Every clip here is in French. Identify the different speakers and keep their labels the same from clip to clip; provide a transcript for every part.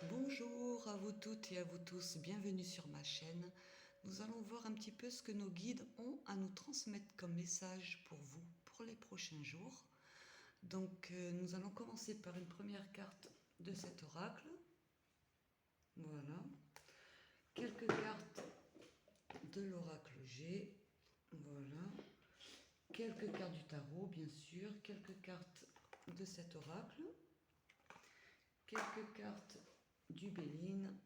Speaker 1: Bonjour à vous toutes et à vous tous, bienvenue sur ma chaîne. Nous allons voir un petit peu ce que nos guides ont à nous transmettre comme message pour vous pour les prochains jours. Donc nous allons commencer par une première carte de cet oracle. Voilà. Quelques cartes de l'oracle G. Voilà. Quelques cartes du tarot, bien sûr. Quelques cartes de cet oracle. Quelques cartes du Béline.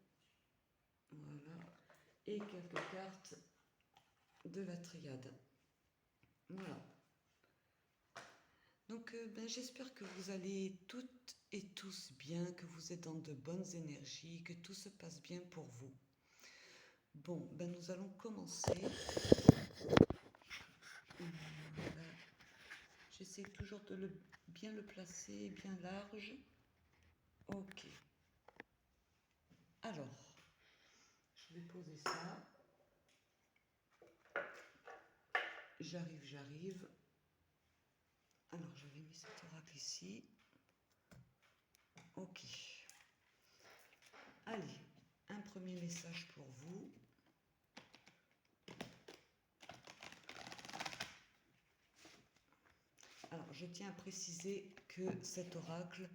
Speaker 1: Voilà. Et quelques cartes de la triade. Voilà. Donc j'espère que vous allez toutes et tous bien, que vous êtes dans de bonnes énergies, que tout se passe bien pour vous. Bon, nous allons commencer. Voilà. J'essaie toujours de bien le placer, bien large. Ok. Alors, je vais poser ça. J'arrive. Alors, j'avais mis cet oracle ici. Ok. Allez, un premier message pour vous. Alors, je tiens à préciser que cet oracle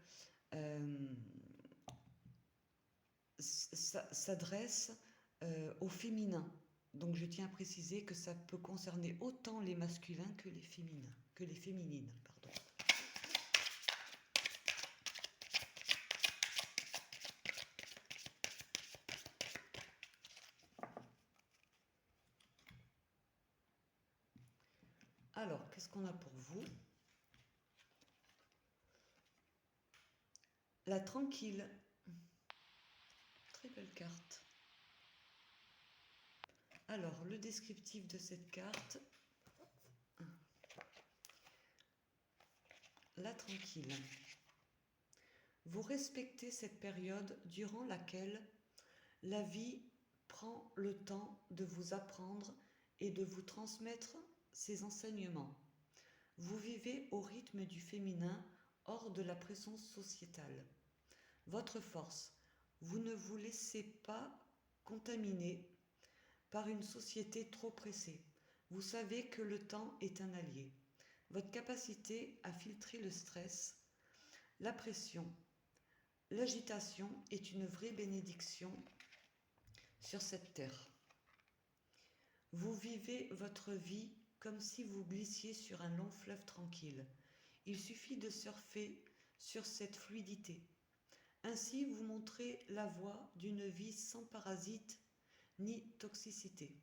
Speaker 1: s'adresse au féminin. Donc, je tiens à préciser que ça peut concerner autant les masculins que les féminins, que les féminines, pardon. Alors, qu'est-ce qu'on a pour vous? La tranquille. Très belle carte. Alors, le descriptif de cette carte. La tranquille. Vous respectez cette période durant laquelle la vie prend le temps de vous apprendre et de vous transmettre ses enseignements. Vous vivez au rythme du féminin hors de la pression sociétale. Votre force, vous ne vous laissez pas contaminer par une société trop pressée. Vous savez que le temps est un allié. Votre capacité à filtrer le stress, la pression, l'agitation est une vraie bénédiction sur cette terre. Vous vivez votre vie comme si vous glissiez sur un long fleuve tranquille. Il suffit de surfer sur cette fluidité. Ainsi, vous montrez la voie d'une vie sans parasites ni toxicité.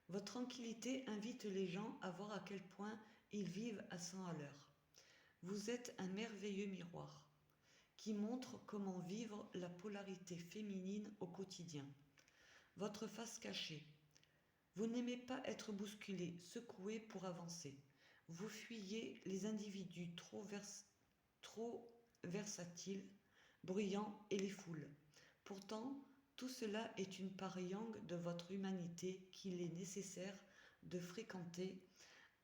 Speaker 1: Votre tranquillité invite les gens à voir à quel point ils vivent à 100 à l'heure. Vous êtes un merveilleux miroir qui montre comment vivre la polarité féminine au quotidien. Votre face cachée. Vous n'aimez pas être bousculé, secoué pour avancer. Vous fuyez les individus trop versatiles, bruyants et les foules. Pourtant, tout cela est une part yang de votre humanité qu'il est nécessaire de fréquenter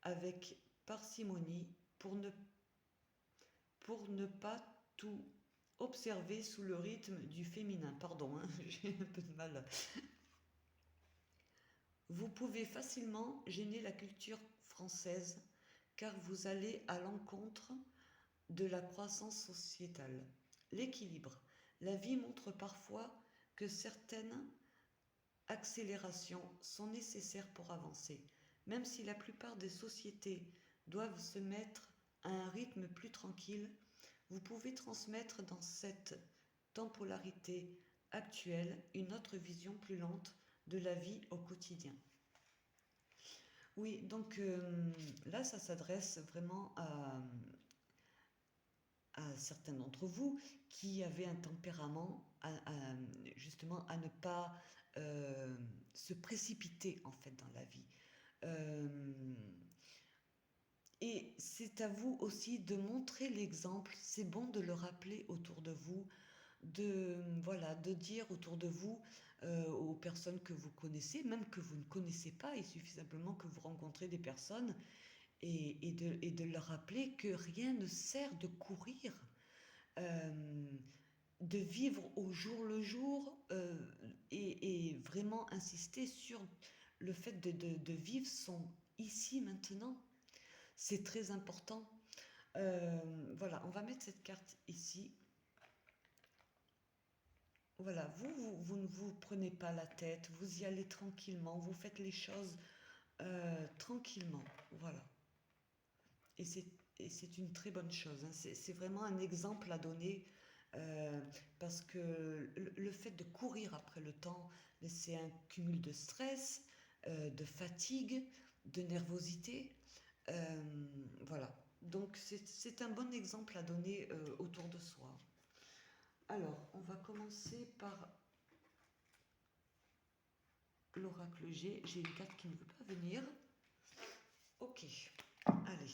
Speaker 1: avec parcimonie pour ne pas tout observer sous le rythme du féminin. Pardon, j'ai un peu de mal. Vous pouvez facilement gêner la culture française car vous allez à l'encontre de la croissance sociétale. L'équilibre. La vie montre parfois que certaines accélérations sont nécessaires pour avancer. Même si la plupart des sociétés doivent se mettre à un rythme plus tranquille, vous pouvez transmettre dans cette temporalité actuelle une autre vision plus lente de la vie au quotidien. Oui, donc là, ça s'adresse vraiment à certains d'entre vous qui avaient un tempérament justement à ne pas se précipiter en fait dans la vie. Euh, et c'est à vous aussi de montrer l'exemple, c'est bon de le rappeler autour de vous, voilà, de dire autour de vous aux personnes que vous connaissez, même que vous ne connaissez pas, il suffit simplement que vous rencontrez des personnes et de leur rappeler que rien ne sert de courir. Euh, de vivre au jour le jour et vraiment insister sur le fait de vivre son ici maintenant. C'est très important. Voilà, on va mettre cette carte ici. Voilà, vous ne vous prenez pas la tête, vous y allez tranquillement, vous faites les choses tranquillement. Voilà. Et c'est une très bonne chose, hein. C'est vraiment un exemple à donner euh, parce que le fait de courir après le temps, c'est un cumul de stress, de fatigue, de nervosité. Euh, voilà. Donc c'est un bon exemple à donner autour de soi. Alors, on va commencer par l'oracle G. J'ai une carte qui ne veut pas venir. Ok, allez.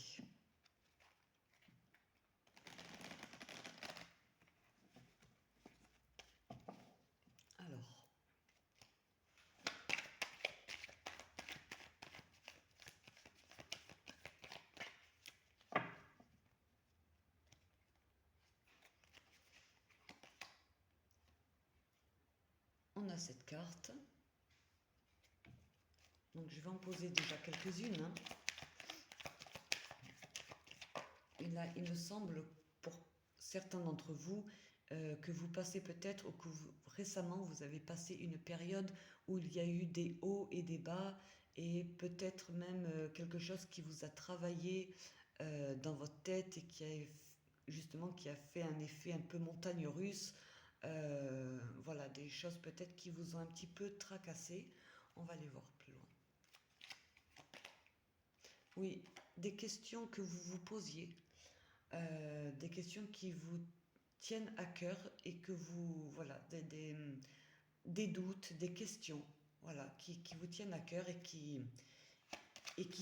Speaker 1: Alors, on a cette carte. Donc je vais en poser déjà quelques-unes, hein. Et là, il me semble, pour certains d'entre vous, que vous passez peut-être, ou que récemment vous avez passé une période où il y a eu des hauts et des bas, et peut-être même quelque chose qui vous a travaillé dans votre tête et justement qui a fait un effet un peu montagne russe. Voilà, des choses peut-être qui vous ont un petit peu tracassé. On va les voir plus loin. Oui, des questions que vous vous posiez, des questions qui vous tiennent à cœur et que vous, voilà, des doutes, des questions, voilà, qui vous tiennent à cœur et qui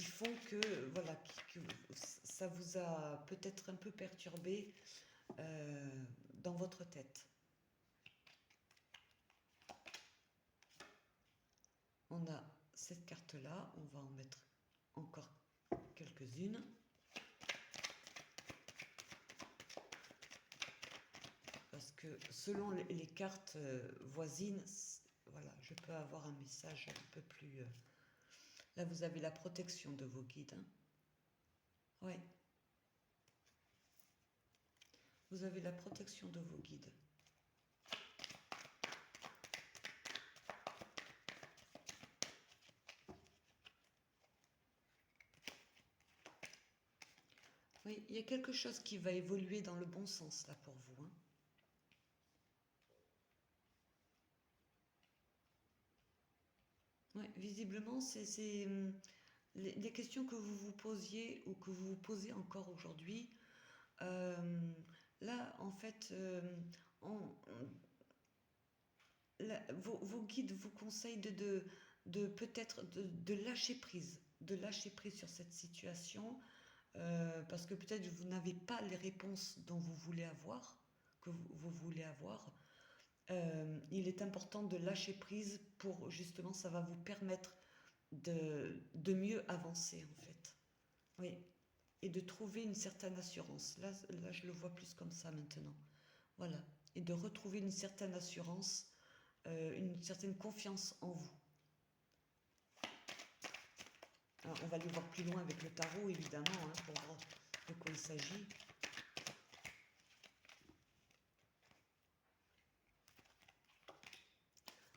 Speaker 1: font que, voilà, que ça vous a peut-être un peu perturbé dans votre tête. On a cette carte-là, on va en mettre encore quelques-unes. Parce que selon les cartes voisines, voilà, je peux avoir un message un peu plus... Là, vous avez la protection de vos guides, hein. Ouais. Vous avez la protection de vos guides. Oui, il y a quelque chose qui va évoluer dans le bon sens là pour vous, hein. Ouais, visiblement, c'est les questions que vous vous posiez ou que vous vous posez encore aujourd'hui. euh, Là, en fait, vos guides vous conseillent de peut-être de lâcher prise sur cette situation, parce que peut-être vous n'avez pas les réponses dont vous voulez avoir, que vous voulez avoir. Il est important de lâcher prise pour justement, ça va vous permettre de mieux avancer en fait. Oui, et de trouver une certaine assurance. Là, je le vois plus comme ça maintenant. Voilà, et de retrouver une certaine assurance, une certaine confiance en vous. Alors, on va aller voir plus loin avec le tarot, évidemment, hein, pour voir de quoi il s'agit.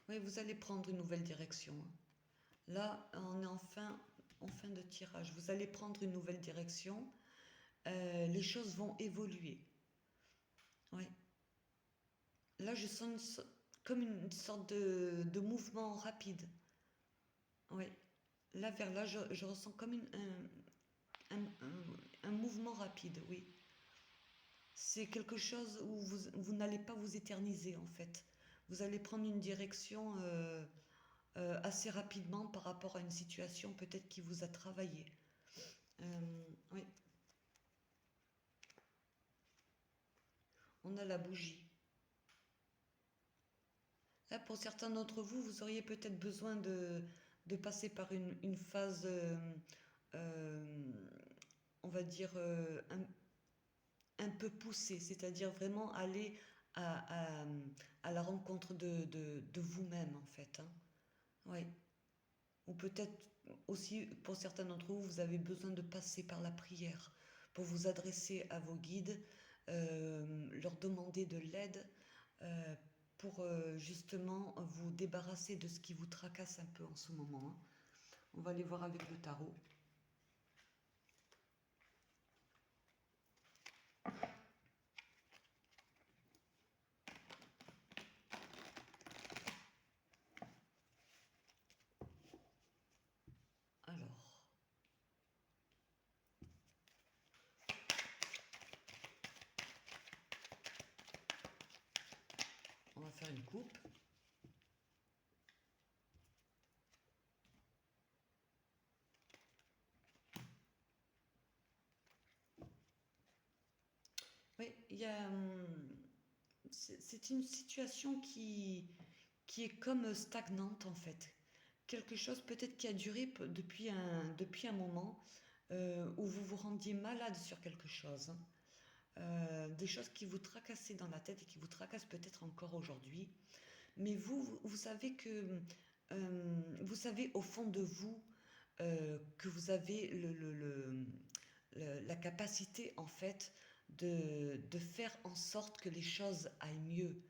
Speaker 1: Oui, vous allez prendre une nouvelle direction, hein. Là, on est en fin de tirage. Vous allez prendre une nouvelle direction. Les choses vont évoluer. Oui. Là, je sens comme une sorte de mouvement rapide. Oui. Là, vers là, je ressens comme un mouvement rapide, oui. C'est quelque chose où vous n'allez pas vous éterniser, en fait. Vous allez prendre une direction assez rapidement par rapport à une situation peut-être qui vous a travaillé. Oui. On a la bougie. Là, pour certains d'entre vous, vous auriez peut-être besoin de passer par une phase, euh, on va dire, un peu poussée, c'est-à-dire vraiment aller à, à, à la rencontre de vous-même, en fait, hein. Oui. Ou peut-être aussi, pour certains d'entre vous, vous avez besoin de passer par la prière pour vous adresser à vos guides, leur demander de l'aide euh, pour justement vous débarrasser de ce qui vous tracasse un peu en ce moment, hein. On va aller voir avec le tarot. Alors, on va faire une coupe. Oui, il y a, c'est une situation qui est comme stagnante en fait. Quelque chose peut-être qui a duré depuis un moment où vous vous rendiez malade sur quelque chose, hein. Des choses qui vous tracassaient dans la tête et qui vous tracassent peut-être encore aujourd'hui. Mais vous savez que vous savez au fond de vous que vous avez la capacité en fait de faire en sorte que les choses aillent mieux.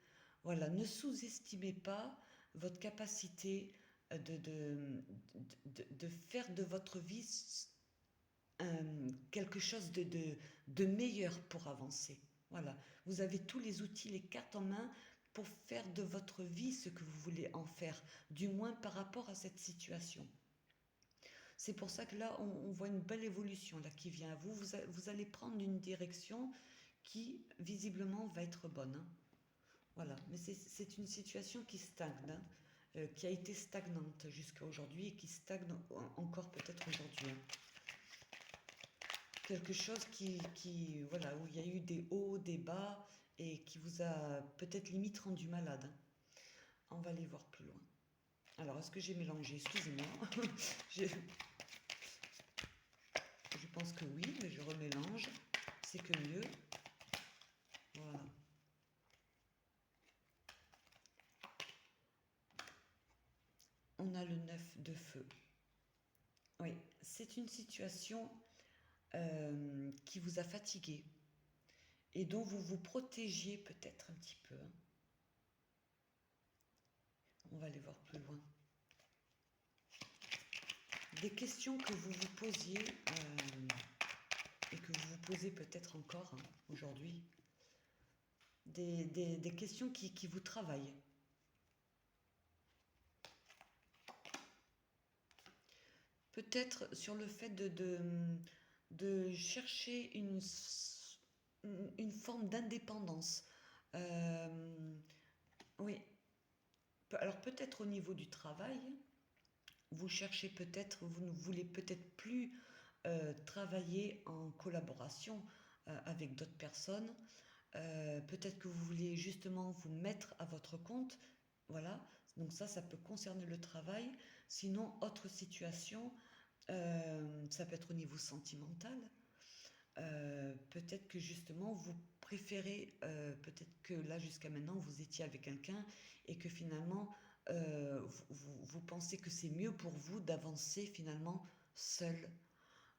Speaker 1: Voilà, ne sous-estimez pas votre capacité de faire de votre vie quelque chose de meilleur pour avancer. Voilà, vous avez tous les outils, les cartes en main pour faire de votre vie ce que vous voulez en faire, du moins par rapport à cette situation. C'est pour ça que là, on voit une belle évolution là, qui vient à vous. Vous allez prendre une direction qui, visiblement, va être bonne, hein. Voilà, mais c'est une situation qui stagne, hein, qui a été stagnante jusqu'à aujourd'hui et qui stagne encore peut-être aujourd'hui, hein. Quelque chose voilà, où il y a eu des hauts, des bas et qui vous a peut-être limite rendu malade, hein. On va aller voir plus loin. Alors, est-ce que j'ai mélangé? Excusez-moi. je, je pense que oui, mais je remélange. C'est que mieux. Voilà. On a le 9 de feu. Oui, c'est une situation qui vous a fatigué et dont vous vous protégiez peut-être un petit peu, hein. On va aller voir plus loin. Des questions que vous vous posiez et que vous vous posez peut-être encore, hein, aujourd'hui. Des questions qui vous travaillent. Peut-être sur le fait de chercher une forme d'indépendance. Euh, oui, alors peut-être au niveau du travail, vous cherchez peut-être, vous ne voulez peut-être plus travailler en collaboration avec d'autres personnes. Peut-être que vous voulez justement vous mettre à votre compte. Voilà, donc ça peut concerner le travail. Sinon, autre situation, ça peut être au niveau sentimental. Peut-être que justement vous préférez, peut-être que là jusqu'à maintenant vous étiez avec quelqu'un et que finalement vous pensez que c'est mieux pour vous d'avancer finalement seul,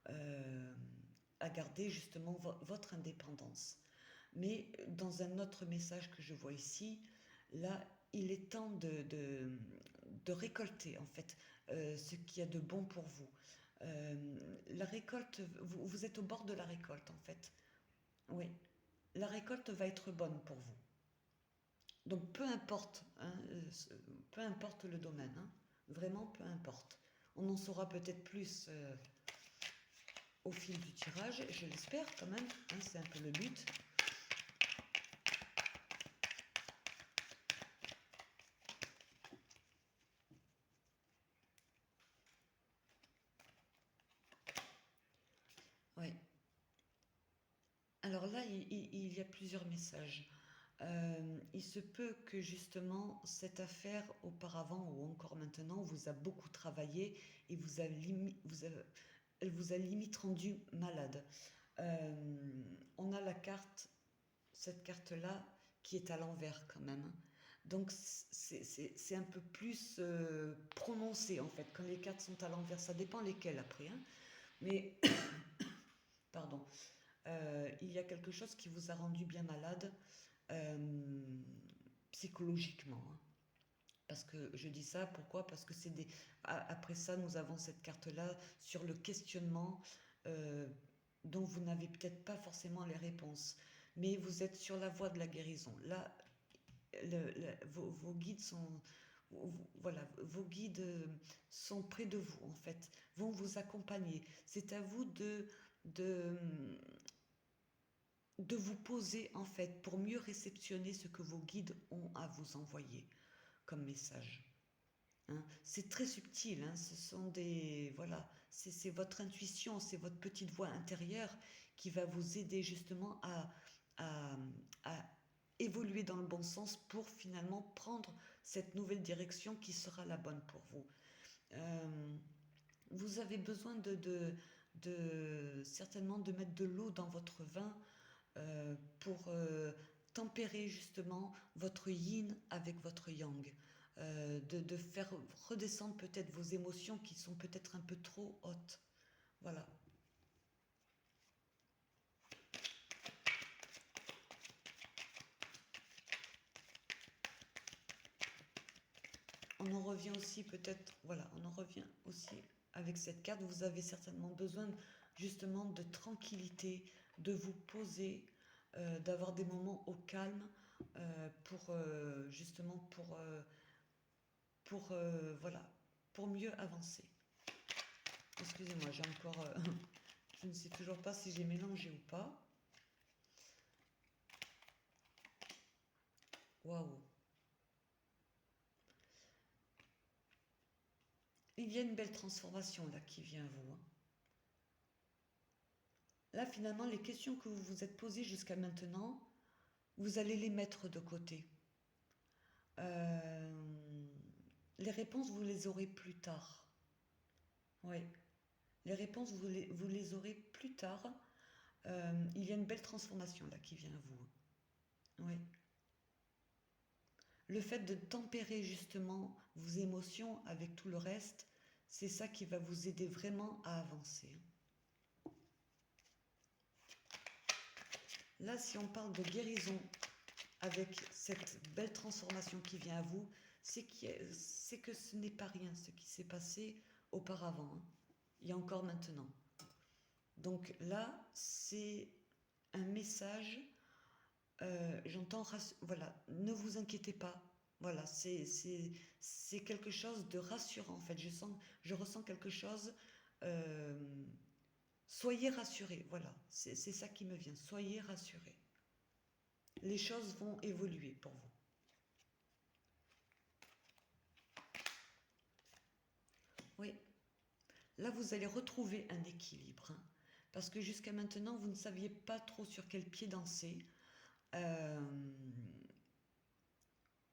Speaker 1: euh, à garder justement votre indépendance. Mais dans un autre message que je vois ici, là, il est temps de récolter en fait ce qu'il y a de bon pour vous. La récolte, vous êtes au bord de la récolte en fait. Oui, la récolte va être bonne pour vous. Donc peu importe, hein, peu importe le domaine, hein, vraiment peu importe. On en saura peut-être plus au fil du tirage, je l'espère quand même, hein, c'est un peu le but. Oui. Alors là, il y a plusieurs messages. Il se peut que justement cette affaire auparavant ou encore maintenant vous a beaucoup travaillé et elle vous a limite rendu malade. On a cette carte-là qui est à l'envers quand même, hein. Donc c'est un peu plus prononcé en fait quand les cartes sont à l'envers. Ça dépend lesquelles après, hein. Mais, pardon, il y a quelque chose qui vous a rendu bien malade euh, psychologiquement, hein. Parce que je dis ça, pourquoi? Parce que c'est des. Après ça, nous avons cette carte-là sur le questionnement euh, dont vous n'avez peut-être pas forcément les réponses. Mais vous êtes sur la voie de la guérison. Là, vos guides sont. Voilà, vos guides sont près de vous, en fait, vont vous accompagner. C'est à vous de, de vous poser, en fait, pour mieux réceptionner ce que vos guides ont à vous envoyer comme message, hein. C'est très subtil, hein. Ce sont des. Voilà, c'est votre intuition, c'est votre petite voix intérieure qui va vous aider justement à, à évoluer dans le bon sens pour finalement prendre cette nouvelle direction qui sera la bonne pour vous. Euh, vous avez besoin certainement de mettre de l'eau dans votre vin pour tempérer justement votre yin avec votre yang, de faire redescendre peut-être vos émotions qui sont peut-être un peu trop hautes. Voilà. On en revient aussi peut-être, voilà, on en revient aussi avec cette carte. Vous avez certainement besoin justement de tranquillité, de vous poser, d'avoir des moments au calme pour justement pour voilà, pour mieux avancer. Excusez-moi, j'ai encore, je ne sais toujours pas si j'ai mélangé ou pas. Waouh. Il y a une belle transformation là qui vient à vous, hein. Là, finalement, les questions que vous vous êtes posées jusqu'à maintenant, vous allez les mettre de côté. Euh, les réponses, vous les aurez plus tard. Oui, les réponses, vous les aurez plus tard. Il y a une belle transformation là qui vient à vous. Oui. Le fait de tempérer justement vos émotions avec tout le reste, c'est ça qui va vous aider vraiment à avancer. Là, si on parle de guérison avec cette belle transformation qui vient à vous, c'est que ce n'est pas rien ce qui s'est passé auparavant, hein. Il y a encore maintenant. Donc là, c'est un message, j'entends, voilà, ne vous inquiétez pas. Voilà, c'est quelque chose de rassurant en fait. Je ressens quelque chose. euh, Soyez rassurés, voilà, c'est ça qui me vient. Soyez rassurés. Les choses vont évoluer pour vous. Oui, là vous allez retrouver un équilibre, hein, parce que jusqu'à maintenant vous ne saviez pas trop sur quel pied danser. Euh,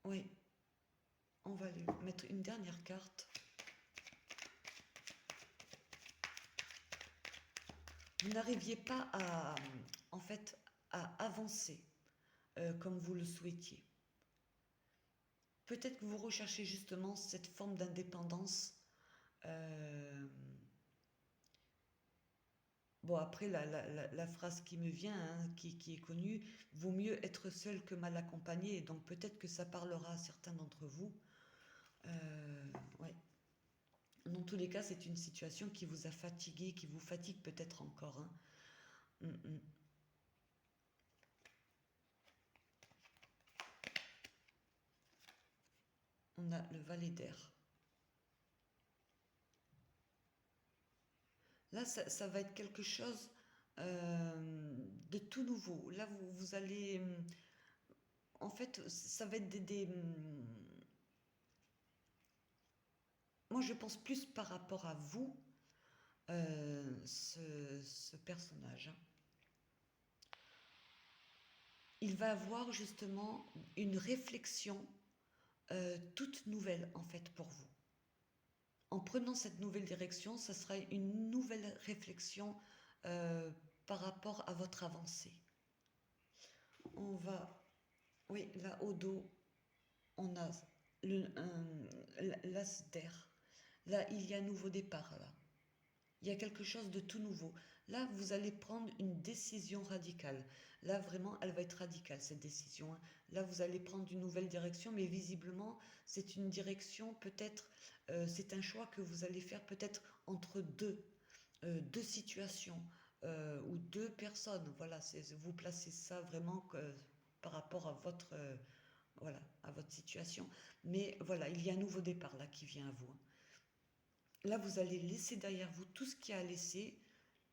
Speaker 1: oui, on va lui mettre une dernière carte. Vous n'arriviez pas à, en fait, à avancer comme vous le souhaitiez. Peut-être que vous recherchez justement cette forme d'indépendance. euh, Bon, après, la phrase qui me vient, hein, qui est connue, vaut mieux être seul que mal accompagné. Donc peut-être que ça parlera à certains d'entre vous. Ouais. Dans tous les cas, c'est une situation qui vous a fatigué, qui vous fatigue peut-être encore, hein. Mm, mm. On a le valet d'air. Là, ça va être quelque chose de tout nouveau. Là, vous allez... En fait, ça va être moi, je pense plus par rapport à vous, ce personnage, hein. Il va avoir justement une réflexion toute nouvelle, en fait, pour vous. En prenant cette nouvelle direction, ça sera une nouvelle réflexion euh, par rapport à votre avancée. On va Oui, là au dos, on a l'as d'air. Là, il y a un nouveau départ, là. Il y a quelque chose de tout nouveau. Là, vous allez prendre une décision radicale. Là, vraiment, elle va être radicale, cette décision, hein. Là, vous allez prendre une nouvelle direction, mais visiblement, c'est une direction, peut-être, c'est un choix que vous allez faire peut-être entre deux situations ou deux personnes. Voilà, vous placez ça vraiment par rapport à voilà, à votre situation. Mais voilà, il y a un nouveau départ là qui vient à vous. Là, vous allez laisser derrière vous tout ce qu'il y a à laisser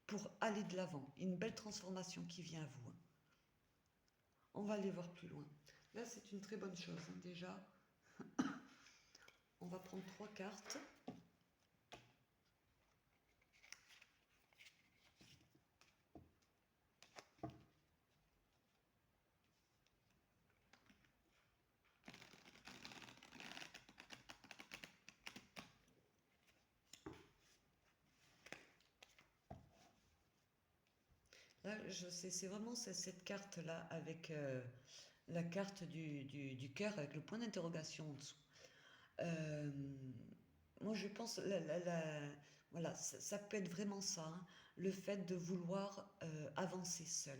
Speaker 1: pour aller de l'avant. Une belle transformation qui vient à vous. On va aller voir plus loin. Là, c'est une très bonne chose, hein, déjà. On va prendre 3 cartes. Là, c'est vraiment cette carte-là avec la carte du cœur avec le point d'interrogation en dessous. Euh, Moi, je pense, voilà, ça peut être vraiment ça, hein, le fait de vouloir avancer seul.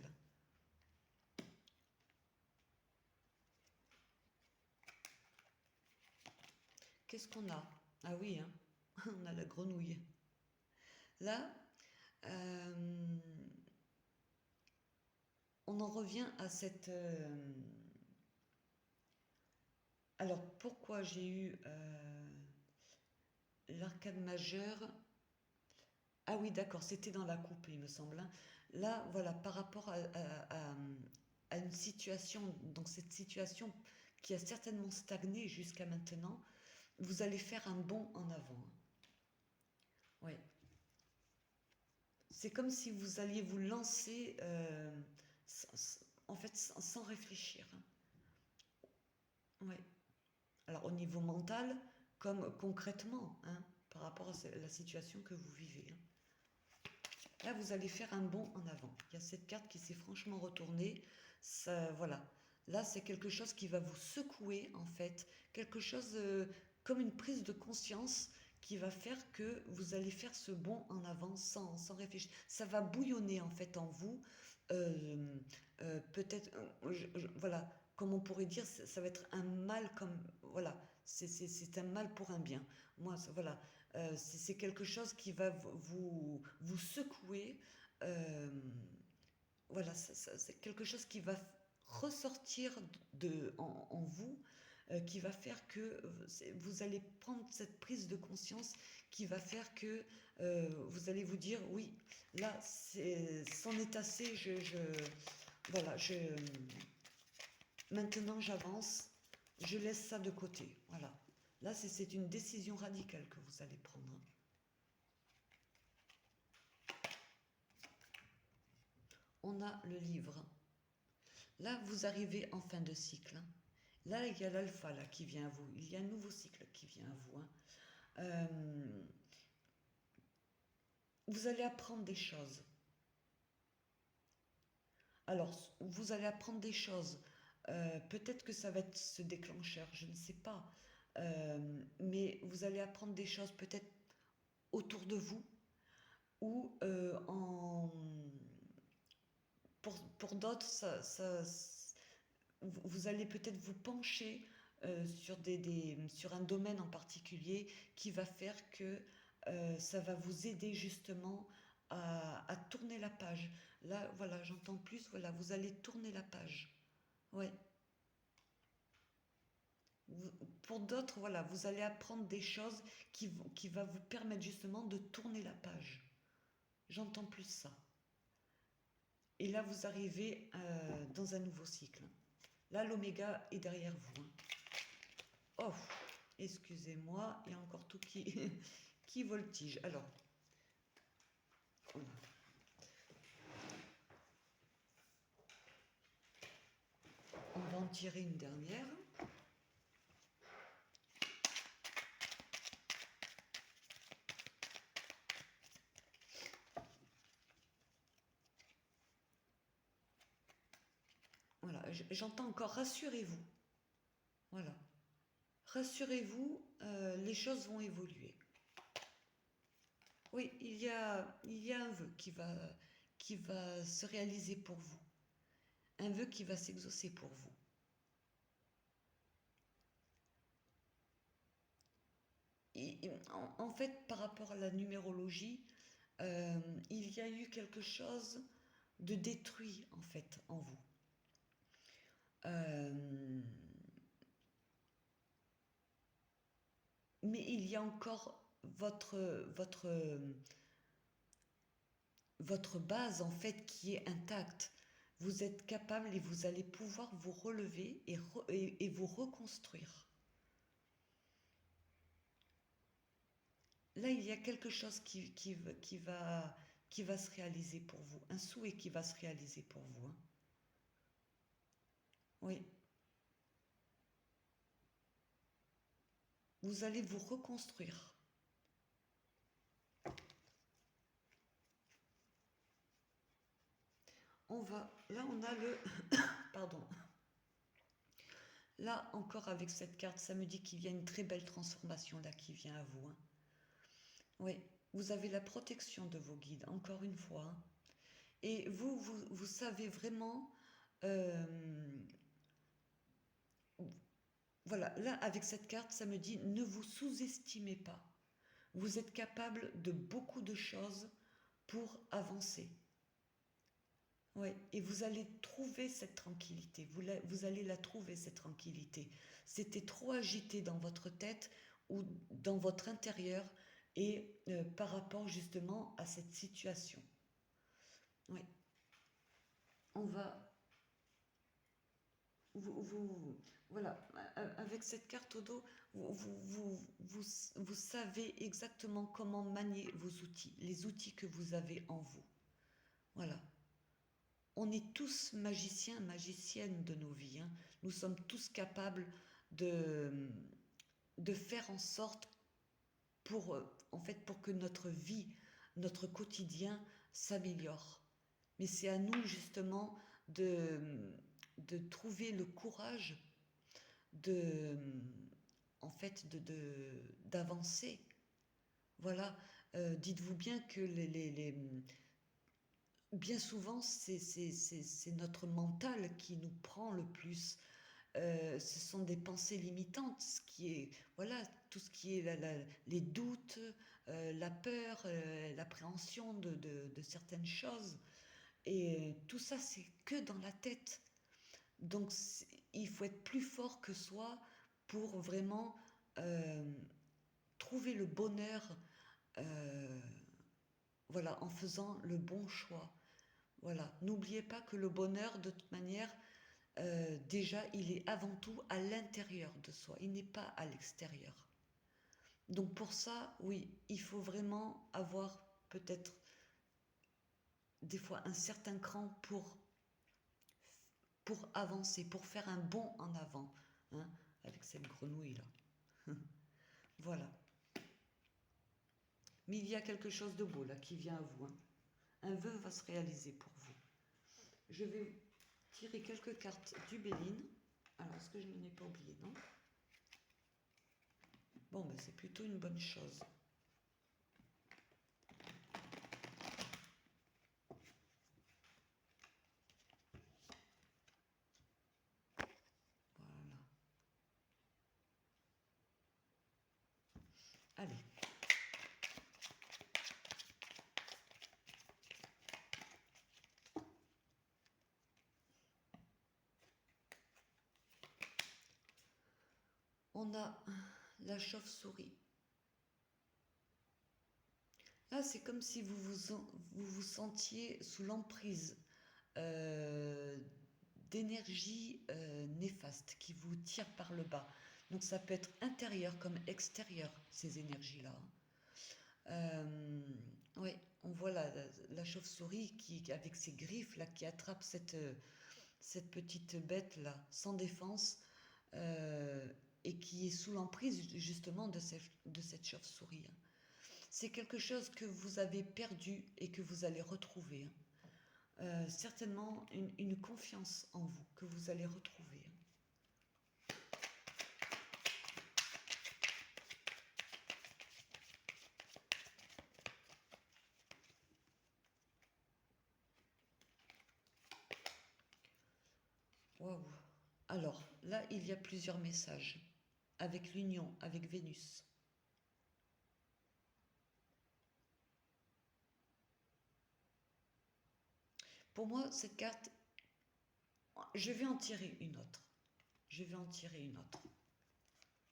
Speaker 1: Qu'est-ce qu'on a? Ah oui, hein, on a la grenouille. Là, euh, on en revient à cette... alors, pourquoi j'ai eu l'arcade majeur? Ah oui, d'accord, c'était dans la coupe, il me semble, hein. Là, voilà, par rapport à une situation, donc cette situation qui a certainement stagné jusqu'à maintenant, vous allez faire un bond en avant, hein. Ouais. C'est comme si vous alliez vous lancer, en fait, sans réfléchir, hein. Ouais. Alors, au niveau mental, comme concrètement, hein, par rapport à la situation que vous vivez, hein. Là, vous allez faire un bond en avant. Il y a cette carte qui s'est franchement retournée. Ça, voilà. Là, c'est quelque chose qui va vous secouer, en fait. Quelque chose comme une prise de conscience qui va faire que vous allez faire ce bond en avant sans réfléchir. Ça va bouillonner, en fait, en vous. Euh, Peut-être, voilà, comme on pourrait dire, ça va être un mal comme, voilà, c'est un mal pour un bien. Moi, voilà, c'est quelque chose qui va vous secouer. euh, voilà, c'est quelque chose qui va ressortir en vous, qui va faire que vous allez prendre cette prise de conscience qui va faire que vous allez vous dire, oui, là, c'en est assez, voilà, maintenant j'avance, je laisse ça de côté. Voilà. Là, c'est une décision radicale que vous allez prendre. On a le livre. Là, vous arrivez en fin de cycle, hein. Là, il y a l'alpha là, qui vient à vous. Il y a un nouveau cycle qui vient à vous, hein. Euh, vous allez apprendre des choses. Alors, vous allez apprendre des choses. Peut-être que ça va être ce déclencheur, je ne sais pas. Mais vous allez apprendre des choses peut-être autour de vous ou pour d'autres, vous allez peut-être vous pencher sur un domaine en particulier qui va faire que ça va vous aider justement à tourner la page. Là, voilà, j'entends plus, voilà, vous allez tourner la page. Ouais. Pour d'autres, voilà, vous allez apprendre des choses qui va vous permettre justement de tourner la page. J'entends plus ça. Et là, vous arrivez dans un nouveau cycle. Là, l'oméga est derrière vous, hein. Oh, excusez-moi, il y a encore tout qui voltige. Alors, on va en tirer une dernière. Ouais. Voilà, j'entends encore rassurez-vous. Voilà. Rassurez-vous, les choses vont évoluer. Oui, il y a un vœu qui va se réaliser pour vous. Un vœu qui va s'exaucer pour vous. En fait, par rapport à la numérologie, il y a eu quelque chose de détruit en fait en vous. Euh, mais il y a encore votre base en fait qui est intacte. Vous êtes capable et vous allez pouvoir vous relever et vous reconstruire. Là, il y a quelque chose qui va se réaliser pour vous, un souhait qui va se réaliser pour vous, hein. Oui, vous allez vous reconstruire. Là on a le, pardon, là encore avec cette carte, ça me dit qu'il y a une très belle transformation là qui vient à vous, hein. Oui, vous avez la protection de vos guides, encore une fois, hein. Et vous savez vraiment, euh, voilà, là avec cette carte, ça me dit ne vous sous-estimez pas. Vous êtes capable de beaucoup de choses pour avancer. Oui, et vous allez trouver cette tranquillité, vous allez la trouver cette tranquillité. C'était trop agité dans votre tête ou dans votre intérieur et par rapport justement à cette situation. Oui, on va, voilà, avec cette carte au dos, vous savez exactement comment manier vos outils, les outils que vous avez en vous. Voilà. On est tous magiciens, magiciennes de nos vies, hein. Nous sommes tous capables de, de faire en sorte en fait, pour que notre vie, notre quotidien s'améliore. Mais c'est à nous justement de trouver le courage de, en fait, d'avancer. Voilà, dites-vous bien que bien souvent, c'est notre mental qui nous prend le plus. Ce sont des pensées limitantes, ce qui est, voilà, tout ce qui est les doutes, la peur, l'appréhension de certaines choses. Et tout ça, c'est que dans la tête. Donc, il faut être plus fort que soi pour vraiment euh, trouver le bonheur, euh, voilà, en faisant le bon choix. Voilà, n'oubliez pas que le bonheur, de toute manière, déjà, il est avant tout à l'intérieur de soi, il n'est pas à l'extérieur. Donc pour ça, oui, il faut vraiment avoir peut-être des fois un certain cran pour avancer, pour faire un bond en avant, hein, avec cette grenouille-là. Voilà. Mais il y a quelque chose de beau là qui vient à vous, hein. Un vœu va se réaliser pour vous. Je vais tirer quelques cartes du Béline. Alors, est-ce que je n'en ai pas oublié, non? Bon, ben, c'est plutôt une bonne chose. Voilà. Allez. On a la chauve-souris. Là, c'est comme si vous sentiez sous l'emprise euh, d'énergie néfaste qui vous tire par le bas. Donc ça peut être intérieur comme extérieur, ces énergies-là. Oui, on voit la chauve-souris avec ses griffes là, qui attrape cette petite bête là, sans défense, euh, et qui est sous l'emprise justement de cette chauve-souris, hein. C'est quelque chose que vous avez perdu et que vous allez retrouver, hein. certainement une confiance en vous que vous allez retrouver. Waouh. Alors, là, il y a plusieurs messages avec l'union, avec Vénus. Pour moi, cette carte, je vais en tirer une autre. Je vais en tirer une autre.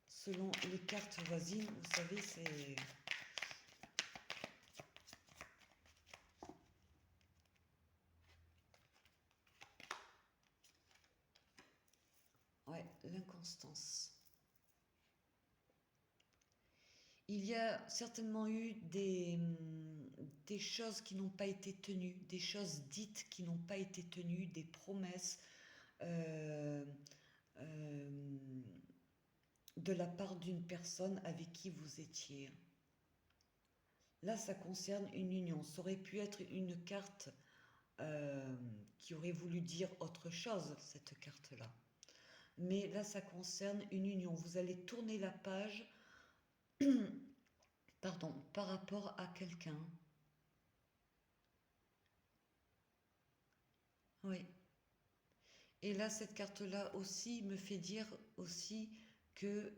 Speaker 1: Selon les cartes voisines, vous savez, c'est... Ouais, l'inconstance. Il y a certainement eu des choses qui n'ont pas été tenues, des choses dites qui n'ont pas été tenues, des promesses euh, euh, de la part d'une personne avec qui vous étiez. Là, ça concerne une union. Ça aurait pu être une carte qui aurait voulu dire autre chose, cette carte-là. Mais là, ça concerne une union. Vous allez tourner la page pardon, par rapport à quelqu'un. Oui. Et là, cette carte-là aussi me fait dire aussi que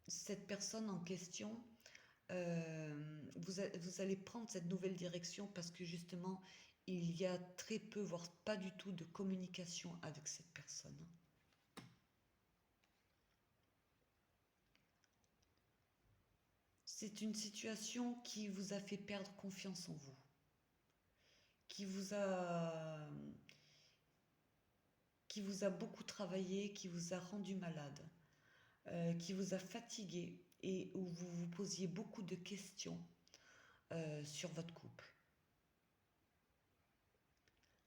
Speaker 1: cette personne en question, vous allez prendre cette nouvelle direction parce que justement, il y a très peu, voire pas du tout de communication avec cette personne. C'est une situation qui vous a fait perdre confiance en vous, qui vous a, qui vous a beaucoup travaillé, qui vous a rendu malade, qui vous a fatigué et où vous vous posiez beaucoup de questions sur votre couple.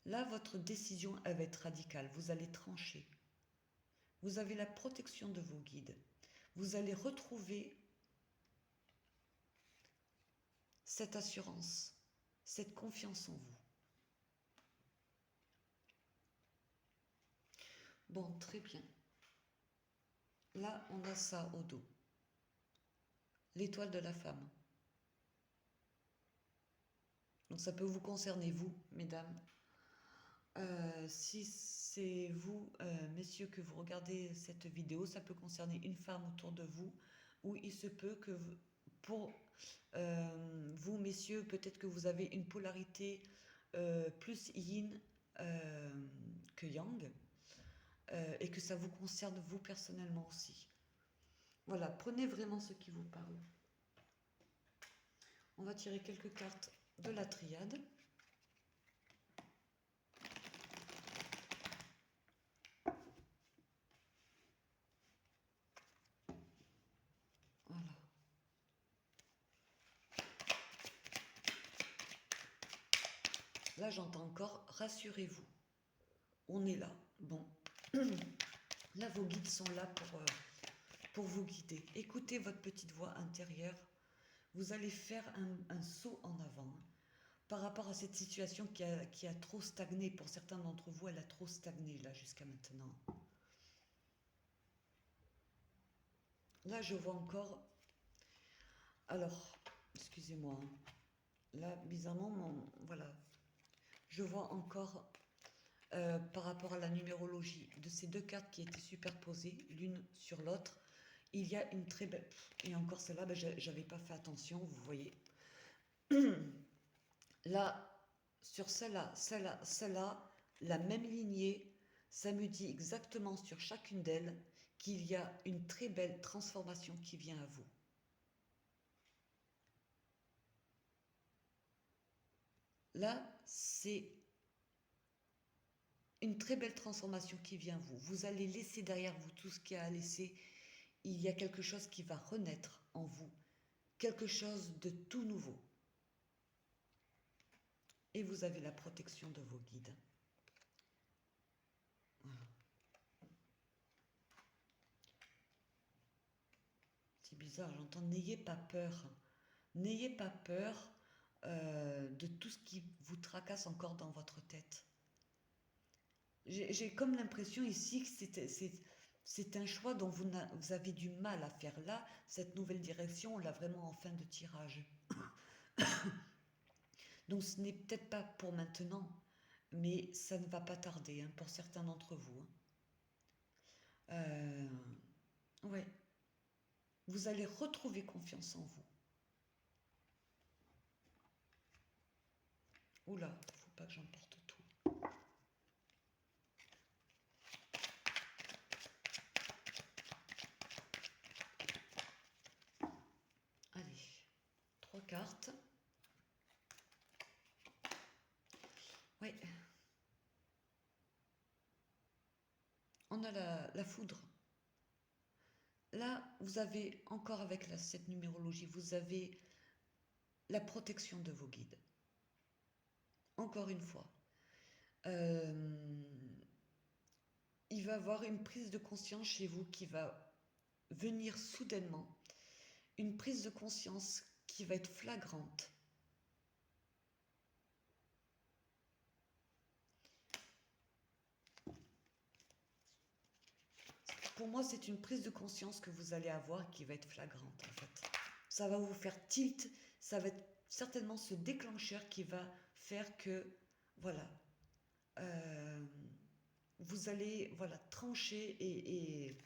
Speaker 1: Là, votre décision, elle va être radicale. Vous allez trancher. Vous avez la protection de vos guides. Vous allez retrouver cette assurance, cette confiance en vous. Bon, très bien. Là, on a ça au dos. L'étoile de la femme. Donc ça peut vous concerner, vous, mesdames. Si c'est vous, messieurs, que vous regardez cette vidéo, ça peut concerner une femme autour de vous, ou il se peut que pour vous, messieurs, peut-être que vous avez une polarité plus yin que yang, et que ça vous concerne vous personnellement aussi. Voilà, prenez vraiment ce qui vous parle. On va tirer quelques cartes de la triade. Voilà. Là, j'entends encore, rassurez-vous. On est là. Bon. Là, vos guides sont là pour vous guider. Écoutez votre petite voix intérieure. Vous allez faire un saut en avant par rapport à cette situation qui a trop stagné. Pour certains d'entre vous, elle a trop stagné là jusqu'à maintenant. Là, je vois encore... Alors, excusez-moi. Là, bizarrement, voilà. Je vois encore, par rapport à la numérologie, de ces deux cartes qui étaient superposées l'une sur l'autre, il y a une très belle... Et encore celle-là, ben, j'avais pas fait attention, vous voyez. Là, sur celle-là, la même lignée, ça me dit exactement sur chacune d'elles qu'il y a une très belle transformation qui vient à vous. Là, c'est une très belle transformation qui vient à vous. Vous allez laisser derrière vous tout ce qu'il y a à laisser. Il y a quelque chose qui va renaître en vous. Quelque chose de tout nouveau. Et vous avez la protection de vos guides. Voilà. C'est bizarre, j'entends n'ayez pas peur. N'ayez pas peur de tout ce qui vous tracasse encore dans votre tête. J'ai comme l'impression ici que c'est un choix dont vous avez du mal à faire là. Cette nouvelle direction, on l'a vraiment en fin de tirage. Donc ce n'est peut-être pas pour maintenant, mais ça ne va pas tarder hein, pour certains d'entre vous. Hein. Euh, ouais, vous allez retrouver confiance en vous. Oula, faut pas que j'emporte tout. Allez, 3 cartes. Ouais, on a la foudre. Là, vous avez, encore avec cette numérologie, vous avez la protection de vos guides. Encore une fois. Il va y avoir une prise de conscience chez vous qui va venir soudainement. Une prise de conscience qui va être flagrante. Pour moi, c'est une prise de conscience que vous allez avoir qui va être flagrante en fait. Ça va vous faire tilt, ça va être certainement ce déclencheur qui va faire que, voilà, euh, vous allez voilà, trancher et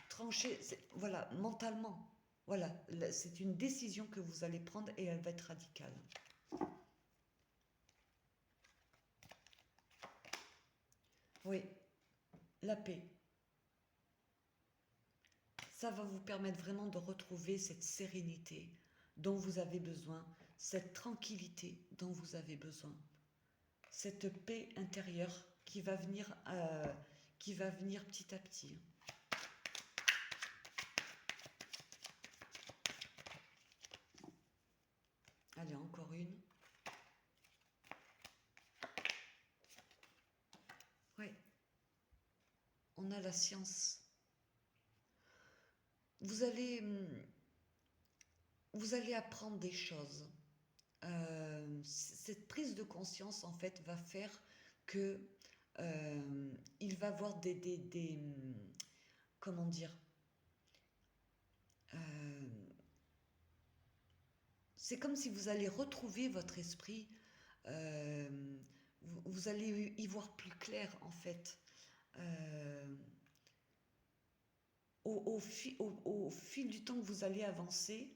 Speaker 1: trancher, voilà, mentalement. Voilà, c'est une décision que vous allez prendre et elle va être radicale. Oui, la paix. Ça va vous permettre vraiment de retrouver cette sérénité dont vous avez besoin, cette tranquillité dont vous avez besoin, cette paix intérieure qui va venir petit à petit. Allez, encore une. Oui, on a la science. Vous allez, vous allez apprendre des choses. Cette prise de conscience, en fait, va faire que il va avoir comment dire, euh, c'est comme si vous allez retrouver votre esprit, euh, vous allez y voir plus clair, en fait. Euh, au fil du temps que vous allez avancer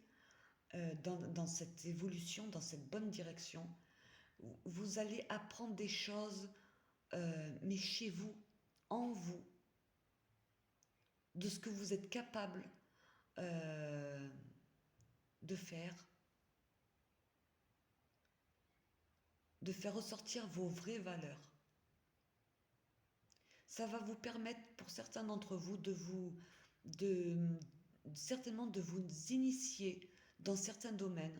Speaker 1: dans cette évolution, dans cette bonne direction, vous allez apprendre des choses, mais chez vous, en vous, de ce que vous êtes capable euh, de faire ressortir vos vraies valeurs. Ça va vous permettre, pour certains d'entre vous, de, certainement de vous initier dans certains domaines.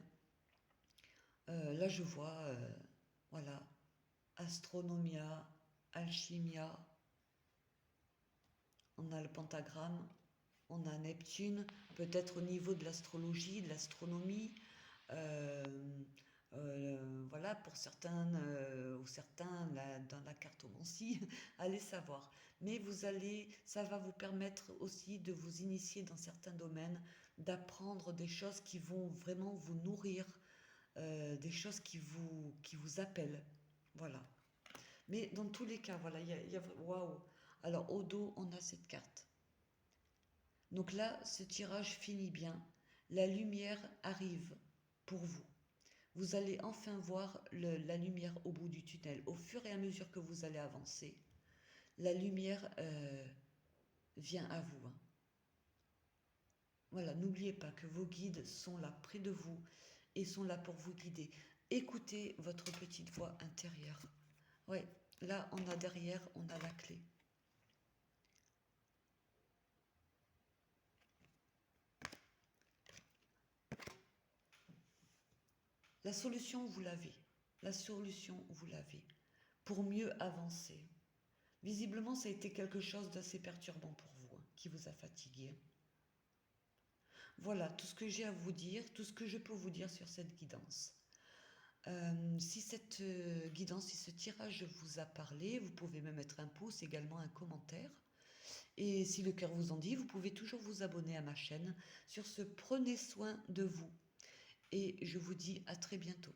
Speaker 1: Là, je vois, voilà, astronomia, alchimia, on a le pentagramme, on a Neptune, peut-être au niveau de l'astrologie, de l'astronomie. Euh, voilà, pour certains ou certains dans la cartomancie, allez savoir. Mais ça va vous permettre aussi de vous initier dans certains domaines, d'apprendre des choses qui vont vraiment vous nourrir, des choses qui vous appellent. Voilà. Mais dans tous les cas, voilà, waouh. Alors au dos, on a cette carte. Donc là, ce tirage finit bien. La lumière arrive pour vous. Vous allez enfin voir la lumière au bout du tunnel. Au fur et à mesure que vous allez avancer, la lumière vient à vous. Hein. Voilà, n'oubliez pas que vos guides sont là près de vous et sont là pour vous guider. Écoutez votre petite voix intérieure. Ouais, là, on a derrière, on a la clé. La solution, vous l'avez. La solution, vous l'avez. Pour mieux avancer. Visiblement, ça a été quelque chose d'assez perturbant pour vous, hein, qui vous a fatigué. Voilà tout ce que j'ai à vous dire, tout ce que je peux vous dire sur cette guidance. Si cette guidance, si ce tirage vous a parlé, vous pouvez me mettre un pouce, également un commentaire. Et si le cœur vous en dit, vous pouvez toujours vous abonner à ma chaîne. Sur ce, prenez soin de vous. Et je vous dis à très bientôt.